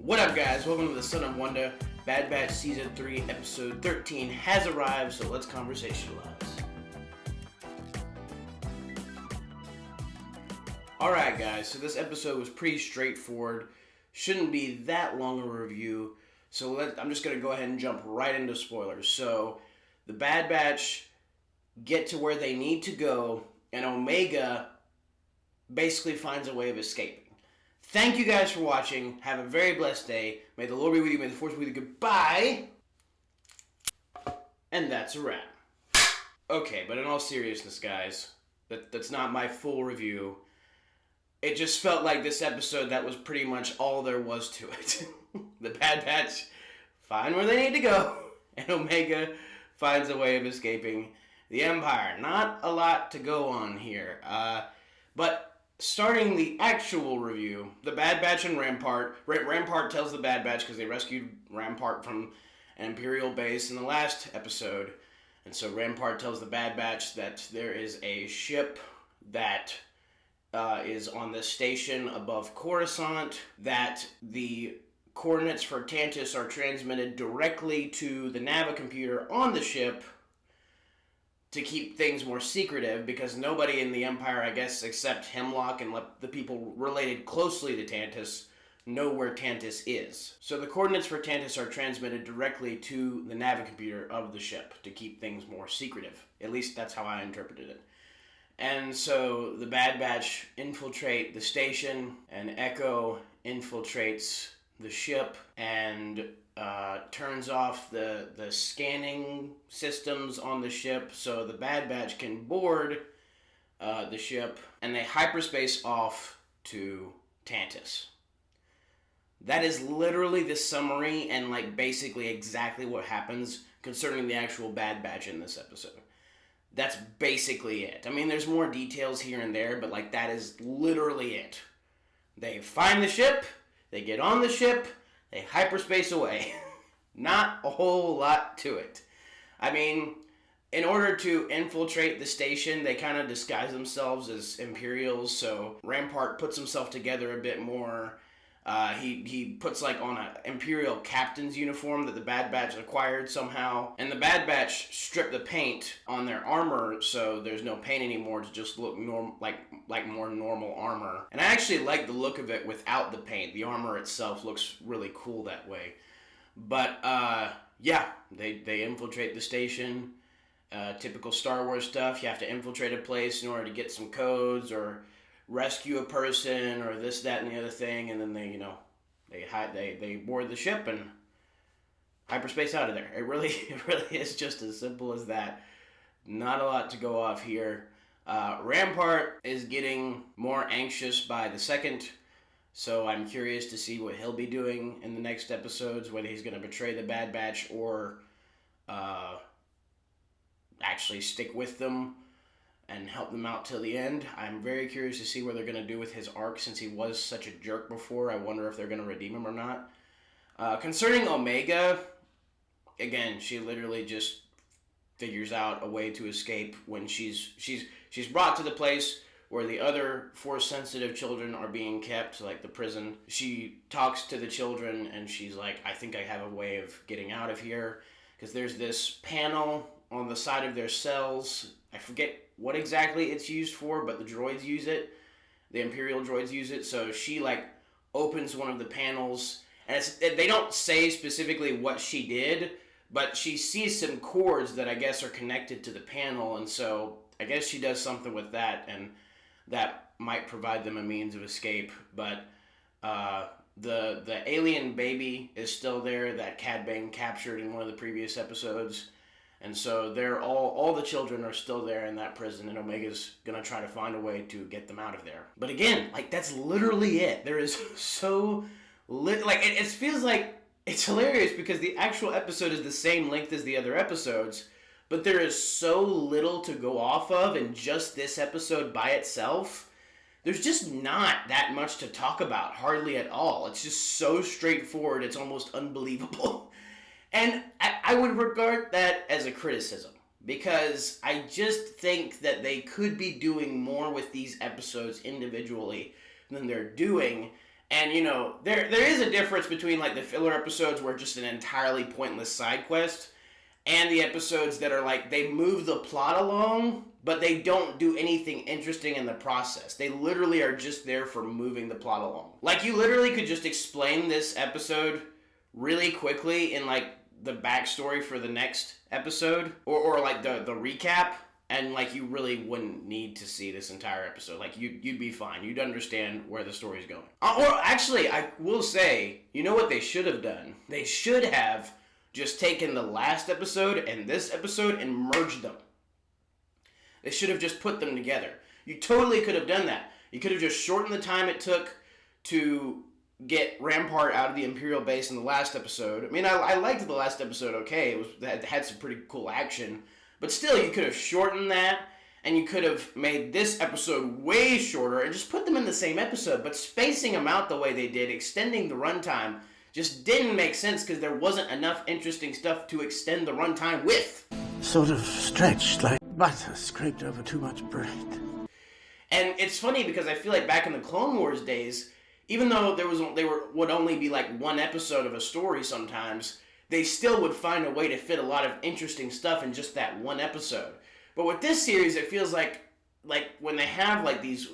What up, guys? Welcome to the Son of Wonder. Bad Batch Season 3, Episode 13 has arrived, so let's conversationalize. Alright, guys, so this episode was pretty straightforward. Shouldn't be that long a review, so I'm just going to go ahead and jump right into spoilers. So, the Bad Batch get to where they need to go, and Omega basically finds a way of escaping. Thank you guys for watching. Have a very blessed day. May the Lord be with you. May the Force be with you. Goodbye. And that's a wrap. Okay, but in all seriousness, guys, that's not my full review. It just felt like this episode, that was pretty much all there was to it. The Bad Batch find where they need to go, and Omega finds a way of escaping the Empire. Not a lot to go on here. But starting the actual review, the Bad Batch and Rampart. Rampart tells the Bad Batch, because they rescued Rampart from an Imperial base in the last episode. And so Rampart tells the Bad Batch that there is a ship that is on the station above Coruscant, that the coordinates for Tantus are transmitted directly to the Navicomputer on the ship to keep things more secretive, because nobody in the Empire, I guess, except Hemlock and the people related closely to Tantus, know where Tantus is. So the coordinates for Tantus are transmitted directly to the Navicomputer of the ship to keep things more secretive. At least that's how I interpreted it. And so the Bad Batch infiltrate the station, and Echo infiltrates the ship and turns off the scanning systems on the ship so the Bad Batch can board the ship, and they hyperspace off to Tantus. That is literally the summary and basically exactly what happens concerning the actual Bad Batch in this episode. That's basically it. I mean, there's more details here and there, but that is literally it. They find the ship, they get on the ship, they hyperspace away. Not a whole lot to it. I mean, in order to infiltrate the station, they kind of disguise themselves as Imperials, so Rampart puts himself together a bit more. He puts on an Imperial captain's uniform that the Bad Batch acquired somehow. And the Bad Batch strip the paint on their armor, so there's no paint anymore, to just look like more normal armor. And I actually like the look of it without the paint. The armor itself looks really cool that way. But yeah, they infiltrate the station. Typical Star Wars stuff. You have to infiltrate a place in order to get some codes or rescue a person or this, that, and the other thing, and then they board the ship and hyperspace out of there. It really is just as simple as that. Not a lot to go off here. Rampart is getting more anxious by the second, so I'm curious to see what he'll be doing in the next episodes, whether he's going to betray the Bad Batch or actually stick with them and help them out till the end. I'm very curious to see what they're going to do with his arc, since he was such a jerk before. I wonder if they're going to redeem him or not. Concerning Omega, again, she literally just figures out a way to escape when she's brought to the place where the other Force-sensitive children are being kept, like the prison. She talks to the children, and she's like, I think I have a way of getting out of here, because there's this panel on the side of their cells. I forget what exactly it's used for, but the droids use it. The Imperial droids use it. So she opens one of the panels, and they don't say specifically what she did, but she sees some cords that I guess are connected to the panel, and so I guess she does something with that, and that might provide them a means of escape. But the alien baby is still there that Cad Bane captured in one of the previous episodes. And so they're all the children are still there in that prison, and Omega's gonna try to find a way to get them out of there. But again, that's literally it. There is so it feels like it's hilarious because the actual episode is the same length as the other episodes, but there is so little to go off of in just this episode by itself. There's just not that much to talk about, hardly at all. It's just so straightforward, it's almost unbelievable. And I would regard that as a criticism, because I just think that they could be doing more with these episodes individually than they're doing, And you know, there is a difference between like the filler episodes where just an entirely pointless side quest, and the episodes that are like they move the plot along, but they don't do anything interesting in the process. They literally are just there for moving the plot along. Like you literally could just explain this episode really quickly in like the backstory for the next episode, or like the recap, and like you really wouldn't need to see this entire episode. Like you'd be fine. You'd understand where the story's going. Or actually, I will say, you know what they should have done? They should have just taken the last episode and this episode and merged them. They should have just put them together. You totally could have done that. You could have just shortened the time it took to get Rampart out of the Imperial base in the last episode. I mean, I liked the last episode okay. It had some pretty cool action. But still, you could have shortened that, and you could have made this episode way shorter and just put them in the same episode. But spacing them out the way they did, extending the runtime, just didn't make sense because there wasn't enough interesting stuff to extend the runtime with. Sort of stretched like butter scraped over too much bread. And it's funny because I feel like back in the Clone Wars days, even though would only be like one episode of a story sometimes, they still would find a way to fit a lot of interesting stuff in just that one episode. But with this series, it feels like when they have like these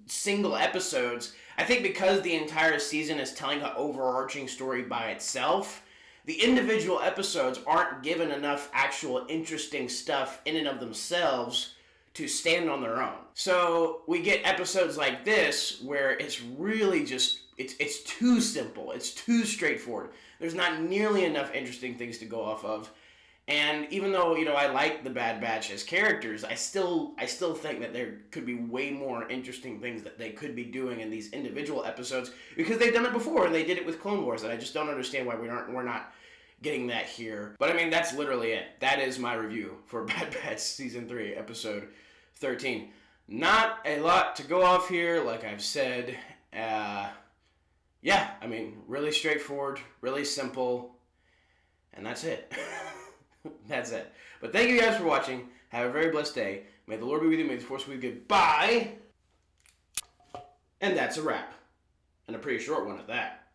single episodes, I think because the entire season is telling an overarching story by itself, the individual episodes aren't given enough actual interesting stuff in and of themselves to stand on their own. So we get episodes like this where it's really just, it's too simple, it's too straightforward. There's not nearly enough interesting things to go off of. And even though, you know, I like the Bad Batch as characters, I still think that there could be way more interesting things that they could be doing in these individual episodes, because they've done it before and they did it with Clone Wars, and I just don't understand why we're not getting that here. But I mean, that's literally it. That is my review for Bad Batch Season 3, Episode 13. Not a lot to go off here, like I've said. Yeah, I mean, really straightforward, really simple, and that's it. That's it. But thank you guys for watching. Have a very blessed day. May the Lord be with you. May the Force be with you. Goodbye. And that's a wrap. And a pretty short one at that.